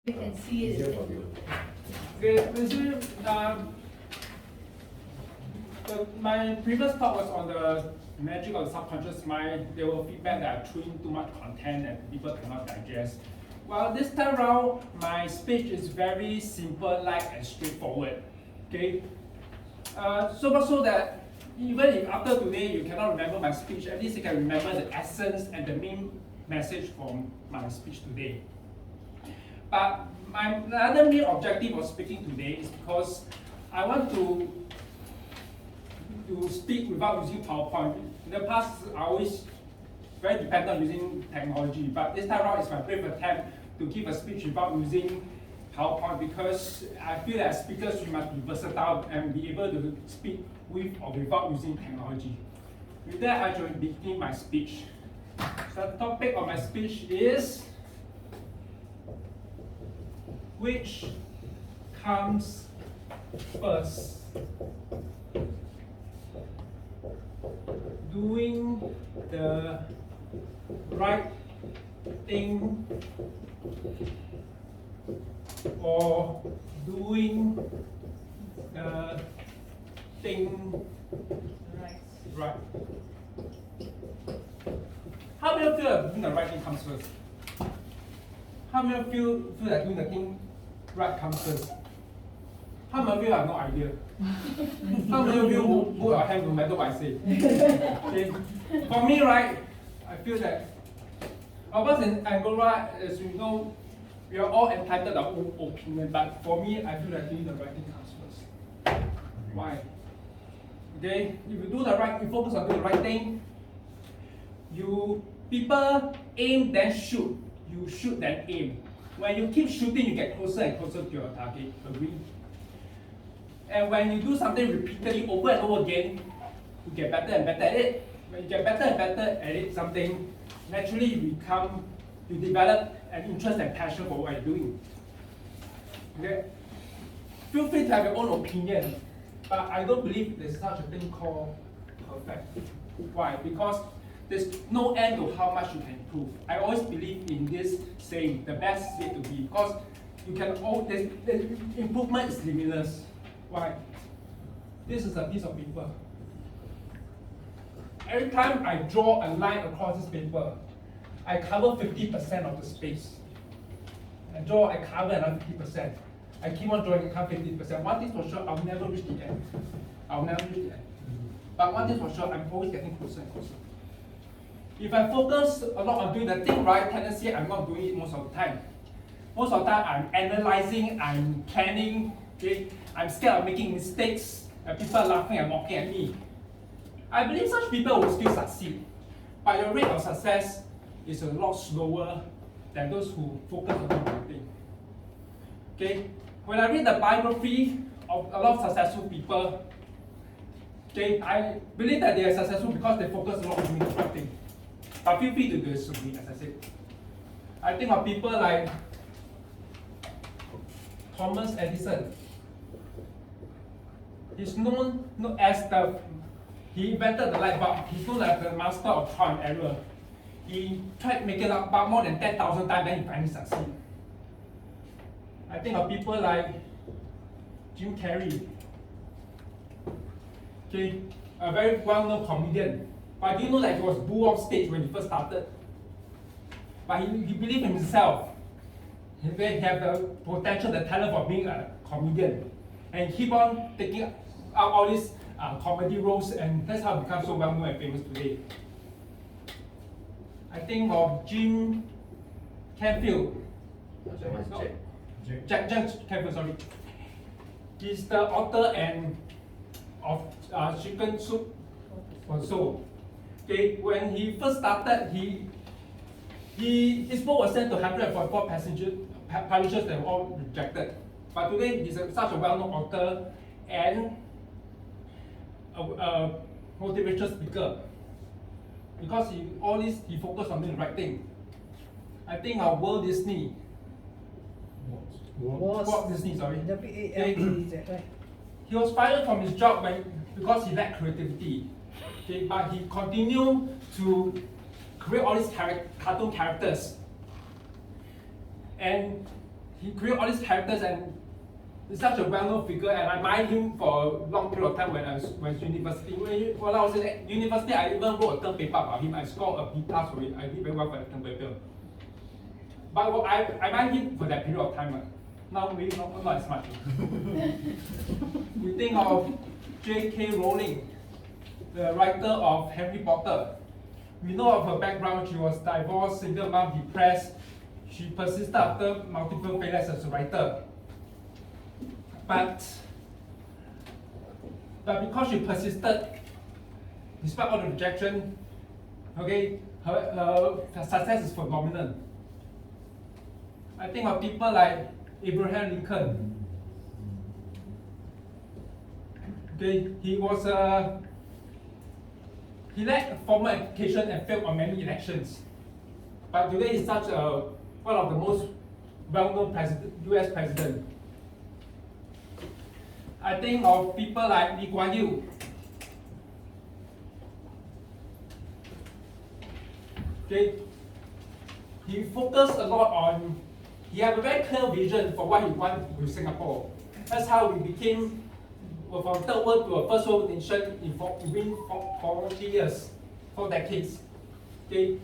You can see it. Okay, basically, my previous talk was on the magic of the subconscious mind. There were feedback that I threw in too much content and people cannot digest. Well, this time around, my speech is very simple, light, and straightforward. Okay, so much so that even if after today you cannot remember my speech, at least you can remember the essence and the main message from my speech today. But another main objective of speaking today is because I want to speak without using PowerPoint. In the past, I always very dependent on using technology, but this time around it's my brave attempt to give a speech without using PowerPoint because I feel that speakers we must be versatile and be able to speak with or without using technology. With that, I shall begin my speech. So the topic of my speech is which comes first? Doing the right thing or doing the thing right? How many of you feel that doing the right thing comes first? How many of you feel that doing the thing right comes first? How many of you have no idea? How many of you will put your hand no matter what I say? Okay. For me, right, I feel that of us in Angora, as you know, we are all entitled to our own opinion, but for me, I feel that doing the right thing comes first. Why? Okay, if you do the right, you focus on doing the right thing, people aim then shoot. You shoot then aim. When you keep shooting, you get closer and closer to your target. Agree? And when you do something repeatedly over and over again, you get better and better at it. When you get better and better at it, something naturally you develop an interest and passion for what you're doing. Okay? Feel free to have your own opinion, but I don't believe there's such a thing called perfect. Why? Because there's no end to how much you can improve. I always believe in this saying, the best is yet to be, because you can the improvement is limitless. Why? This is a piece of paper. Every time I draw a line across this paper, I cover 50% of the space. I cover another 50%. I keep on drawing, I cover 50%. One thing for sure, I'll never reach the end. But one thing for sure, I'm always getting closer and closer. If I focus a lot on doing the thing right, tendency I'm not doing it most of the time. Most of the time, I'm analyzing, I'm planning, okay? I'm scared of making mistakes, and people are laughing and mocking at me. I believe such people will still succeed, but your rate of success is a lot slower than those who focus on doing the thing. Okay? When I read the biography of a lot of successful people, okay, I believe that they are successful because they focus a lot on doing the right thing. But feel free to disagree, as I said. I think of people like Thomas Edison. He's known as he invented the light bulb. He's known as the master of trial and error. He tried making up bulb more than 10,000 times, then he finally succeeded. I think of people like Jim Carrey. Okay, a very well-known comedian. But do you know that he was booed off stage when he first started? But he believed in himself. He had the potential, the talent for being a comedian. And he keep on taking out all these comedy roles, and that's how he becomes so well-known and famous today. I think of Jim Canfield. Jack Canfield, sorry. He's the author of Chicken Soup for Soul. Okay, when he first started, his book was sent to 144 publishers that were all rejected. But today, he's such a well-known author and a motivational speaker. Because he focused on doing the right thing. I think of Walt Disney. Walt Disney, sorry. W-A-L-T-Z, right? He was fired from his job because he lacked creativity. Okay, but he continued to create all these cartoon characters. And he created all these characters and he's such a well-known figure, and I admired him for a long period of time when I was university. When I was in university, I even wrote a term paper about him. I scored a B+ for it. I did very well for that term paper. But I admired him for that period of time. Now maybe not as much. We think of J.K. Rowling, the writer of Harry Potter. We know of her background. She was divorced, single mom, depressed. She persisted after multiple failures as a writer. But because she persisted, despite all the rejection, okay, her success is phenomenal. I think of people like Abraham Lincoln. Okay, he lacked formal education and failed on many elections. But today he's such one of the most well-known US president. I think of people like Lee Kuan Yew. Okay, he focused a lot on. He had a very clear vision for what he wanted with Singapore. That's how we became from third world to a first world nation within 40 years, 4 decades. Okay,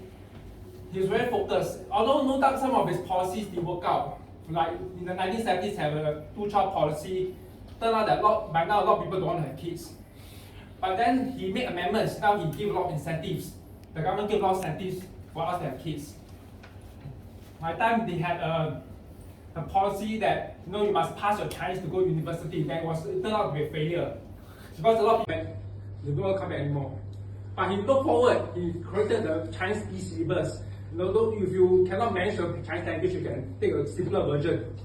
he was very focused. Although no doubt some of his policies didn't work out. Like in the 1970s, have a 2-child policy. Turned out that by now a lot of people don't want to have kids. But then he made amendments. Now he gave a lot of incentives. The government gave a lot of incentives for us to have kids. My time they had a policy that you must pass your Chinese to go to university. Then it turned out to be a failure because a lot of people they don't want to come back anymore. But he looked forward. He created the Chinese e-syllabus. If you cannot manage the Chinese language, you can take a simpler version.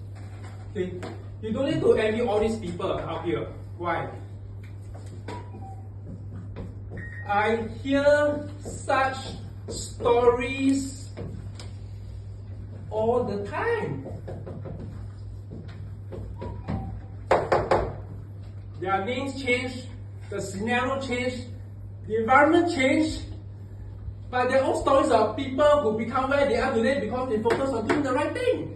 Okay. You don't need to envy all these people out here. Why? I hear such stories all the time. Their names change, the scenario changed, the environment changed, but they're all stories of people who become where they are today because they focus on doing the right thing.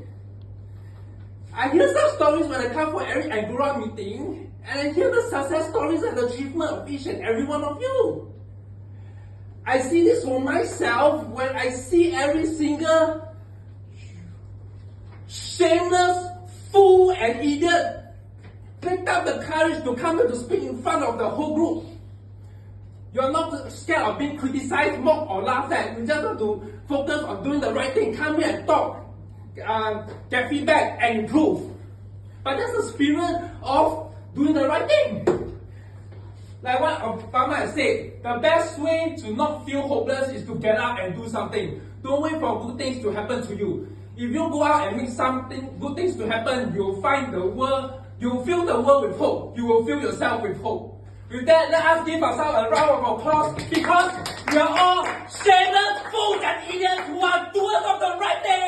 I hear such stories when I come for every Agora meeting, and I hear the success stories and the achievement of each and every one of you. I see this for myself when I see every single shameless fool and idiot picked up the courage to come and to speak in front of the whole group. You're not scared of being criticized, mocked, or laughed at. You just want to focus on doing the right thing. Come here and talk, get feedback, and improve. But that's the spirit of doing the right thing. Like what Obama has said, the best way to not feel hopeless is to get up and do something. Don't wait for good things to happen to you. If you go out and make something good things to happen, you'll find the world. You'll fill the world with hope. You will fill yourself with hope. With that, let us give ourselves a round of applause because we are all shameless fools and idiots who are doers of the right thing.